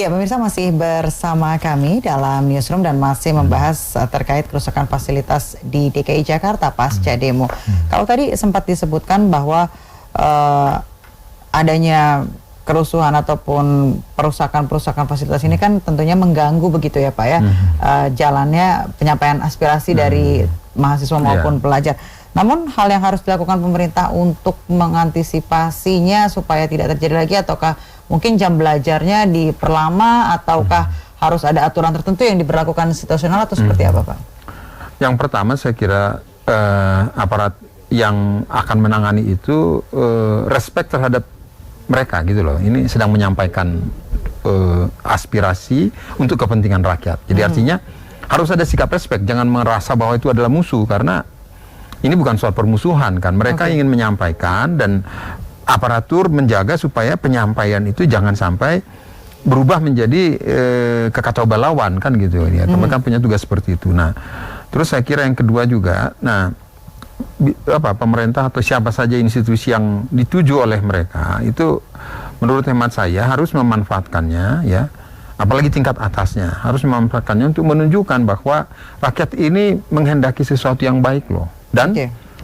Ya, pemirsa masih bersama kami dalam Newsroom dan masih membahas terkait kerusakan fasilitas di DKI Jakarta pasca demo. Kalau tadi sempat disebutkan bahwa adanya kerusuhan ataupun perusakan fasilitas ini kan tentunya mengganggu begitu ya Pak ya, jalannya penyampaian aspirasi dari mahasiswa maupun pelajar. Namun hal yang harus dilakukan pemerintah untuk mengantisipasinya supaya tidak terjadi lagi, ataukah mungkin jam belajarnya diperlama, ataukah harus ada aturan tertentu yang diberlakukan situasional atau seperti apa Pak? Yang pertama saya kira aparat yang akan menangani itu respect terhadap mereka gitu loh. Ini sedang menyampaikan aspirasi untuk kepentingan rakyat. Jadi artinya harus ada sikap respect, jangan merasa bahwa itu adalah musuh, karena ini bukan soal permusuhan kan. Mereka ingin menyampaikan dan aparatur menjaga supaya penyampaian itu jangan sampai berubah menjadi kekacau balauan kan gitu ya. Mereka punya tugas seperti itu. Nah, terus saya kira yang kedua juga, nah pemerintah atau siapa saja institusi yang dituju oleh mereka itu menurut hemat saya harus memanfaatkannya ya. Apalagi tingkat atasnya harus memanfaatkannya untuk menunjukkan bahwa rakyat ini menghendaki sesuatu yang baik loh. Dan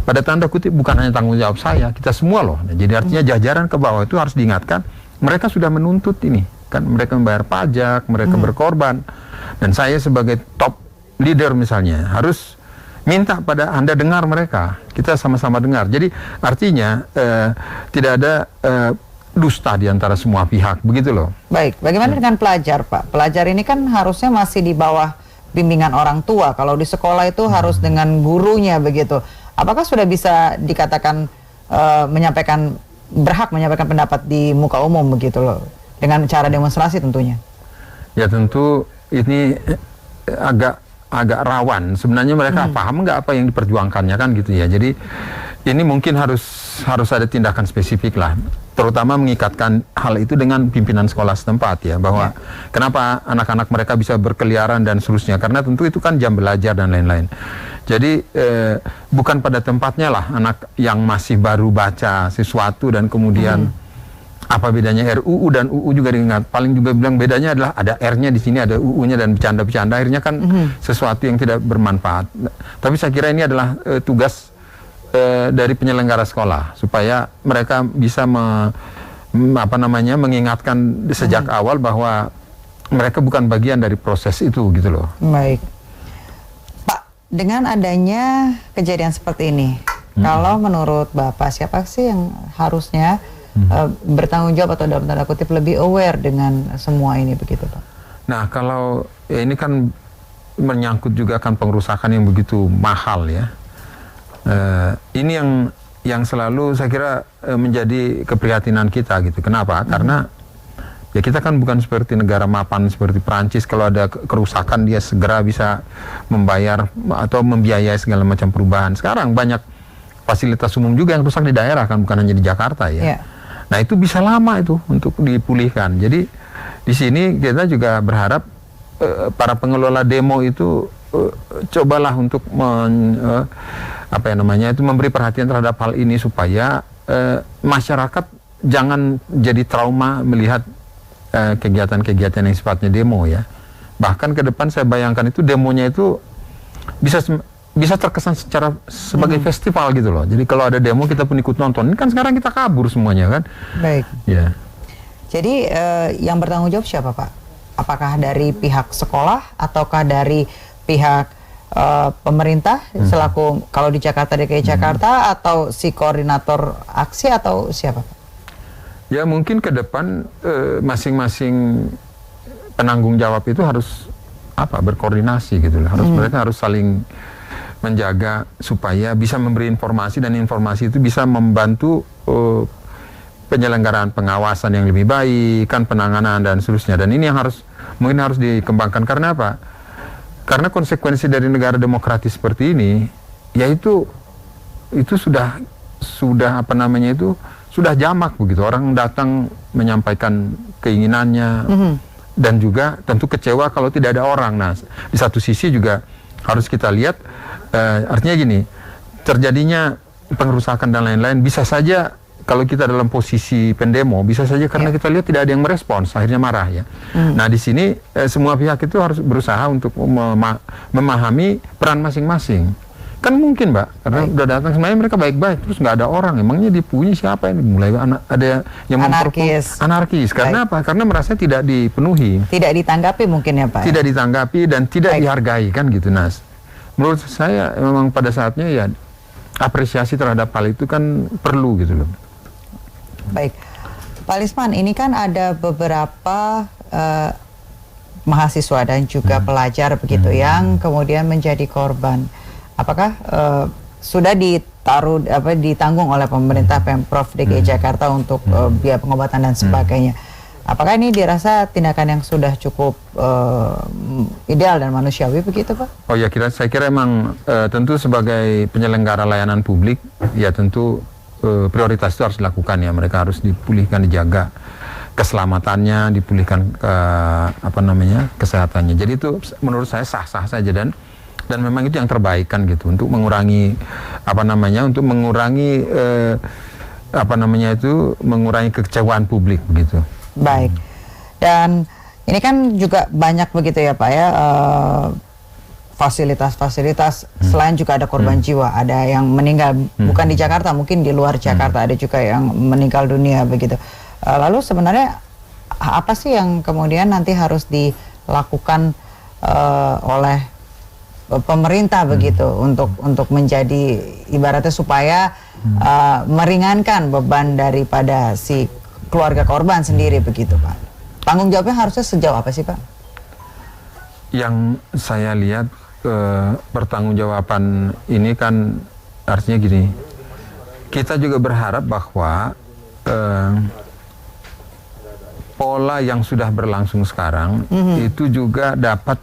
pada tanda kutip bukan hanya tanggung jawab saya, kita semua loh. Nah, jadi artinya jajaran ke bawah itu harus diingatkan, mereka sudah menuntut ini. Kan mereka membayar pajak, mereka berkorban. Dan saya sebagai top leader misalnya, harus minta pada Anda dengar mereka. Kita sama-sama dengar. Jadi artinya tidak ada dusta di antara semua pihak, begitu loh. Baik, bagaimana dengan pelajar Pak? Pelajar ini kan harusnya masih di bawah bimbingan orang tua. Kalau di sekolah itu harus dengan gurunya begitu. Apakah sudah bisa dikatakan berhak menyampaikan pendapat di muka umum begitu loh, dengan cara demonstrasi tentunya? Ya tentu ini agak rawan. Sebenarnya mereka paham nggak apa yang diperjuangkannya kan gitu ya. Jadi ini mungkin harus ada tindakan spesifik lah, terutama mengikatkan hal itu dengan pimpinan sekolah setempat ya, bahwa kenapa anak-anak mereka bisa berkeliaran dan seterusnya, karena tentu itu kan jam belajar dan lain-lain. Jadi bukan pada tempatnya lah anak yang masih baru baca sesuatu dan kemudian apa bedanya RUU dan UU juga diingat. Paling juga bilang bedanya adalah ada R-nya di sini, ada UU-nya dan bercanda-bercanda, akhirnya kan sesuatu yang tidak bermanfaat. Tapi saya kira ini adalah tugas dari penyelenggara sekolah supaya mereka bisa mengingatkan sejak awal bahwa mereka bukan bagian dari proses itu gitu loh. Baik. Pak, dengan adanya kejadian seperti ini, kalau menurut Bapak siapa sih yang harusnya bertanggung jawab atau dalam tanda kutip lebih aware dengan semua ini begitu Pak? Nah, kalau ya ini kan menyangkut juga kan pengerusakan yang begitu mahal ya. Ini yang selalu saya kira menjadi keprihatinan kita gitu. Kenapa? Karena ya kita kan bukan seperti negara mapan seperti Perancis, kalau ada kerusakan dia segera bisa membayar atau membiayai segala macam perubahan. Sekarang banyak fasilitas umum juga yang rusak di daerah kan, bukan hanya di Jakarta ya. Nah itu bisa lama itu untuk dipulihkan. Jadi di sini kita juga berharap para pengelola demo itu cobalah untuk memberi perhatian terhadap hal ini supaya masyarakat jangan jadi trauma melihat kegiatan-kegiatan yang sifatnya demo ya. Bahkan ke depan saya bayangkan itu demonya itu bisa terkesan sebagai festival gitu loh. Jadi kalau ada demo kita pun ikut nonton. Ini kan sekarang kita kabur semuanya kan. Baik. Ya. Jadi yang bertanggung jawab siapa Pak? Apakah dari pihak sekolah ataukah dari pihak pemerintah selaku kalau di Jakarta DKI Jakarta atau si koordinator aksi atau siapa Pak? Ya mungkin ke depan masing-masing penanggung jawab itu harus berkoordinasi gitu lah. Mereka harus saling menjaga supaya bisa memberi informasi dan informasi itu bisa membantu penyelenggaraan pengawasan yang lebih baik, kan penanganan dan seterusnya. Dan ini yang mungkin harus dikembangkan. Karena apa? Karena konsekuensi dari negara demokratis seperti ini, yaitu itu sudah sudah jamak begitu. Orang datang menyampaikan keinginannya dan juga tentu kecewa kalau tidak ada orang. Nah, di satu sisi juga harus kita lihat artinya gini, terjadinya pengerusakan dan lain-lain bisa saja kalau kita dalam posisi pendemo, bisa saja karena kita lihat tidak ada yang merespons, akhirnya marah ya. Nah di sini semua pihak itu harus berusaha untuk memahami peran masing-masing. Kan mungkin Mbak, karena udah datang semuanya mereka baik-baik, terus nggak ada orang, emangnya dipunya siapa ini? Mulai ada yang anarkis. Karena apa? Karena merasa tidak dipenuhi. Tidak ditanggapi mungkin ya Pak? Tidak ditanggapi dan tidak dihargai kan gitu Nas. Menurut saya memang pada saatnya ya apresiasi terhadap hal itu kan perlu gitu loh. Baik, Pak Lisman, ini kan ada beberapa mahasiswa dan juga pelajar begitu yang kemudian menjadi korban. Apakah sudah ditanggung oleh pemerintah Pemprov DKI Jakarta untuk biaya pengobatan dan sebagainya? Apakah ini dirasa tindakan yang sudah cukup ideal dan manusiawi begitu Pak? Oh ya, saya kira emang tentu sebagai penyelenggara layanan publik ya tentu prioritas itu harus dilakukan ya. Mereka harus dipulihkan, dijaga keselamatannya, dipulihkan kesehatannya. Jadi itu menurut saya sah-sah saja dan memang itu yang terbaik kan gitu untuk mengurangi mengurangi kekecewaan publik begitu. Baik. Dan ini kan juga banyak begitu ya Pak ya fasilitas-fasilitas selain juga ada korban jiwa, ada yang meninggal bukan di Jakarta, mungkin di luar Jakarta ada juga yang meninggal dunia begitu. Lalu sebenarnya apa sih yang kemudian nanti harus dilakukan oleh pemerintah begitu untuk menjadi ibaratnya supaya meringankan beban daripada si keluarga korban sendiri begitu Pak? Tanggung jawabnya harusnya sejauh apa sih Pak? Yang saya lihat pertanggungjawaban ini kan artinya gini, kita juga berharap bahwa pola yang sudah berlangsung sekarang itu juga dapat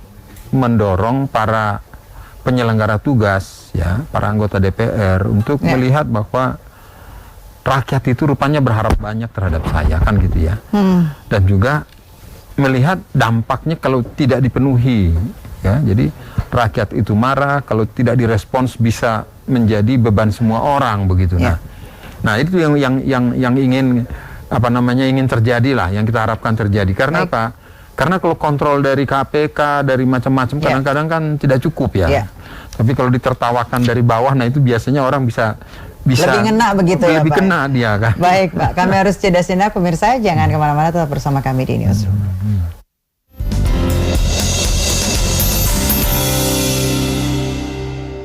mendorong para penyelenggara tugas ya, para anggota DPR untuk melihat bahwa rakyat itu rupanya berharap banyak terhadap saya kan gitu ya. Dan juga melihat dampaknya kalau tidak dipenuhi ya. Jadi rakyat itu marah, kalau tidak direspons bisa menjadi beban semua orang begitu. Nah itu yang ingin ingin terjadi lah, yang kita harapkan terjadi. Karena apa? Karena kalau kontrol dari KPK, dari macam-macam kadang-kadang kan tidak cukup ya. Tapi kalau ditertawakan dari bawah, nah itu biasanya orang bisa lebih ngena begitu ya Pak? Lebih kena dia kan. Baik Pak, kami harus jeda sejenak pemirsa, jangan kemana-mana, tetap bersama kami di Newsroom.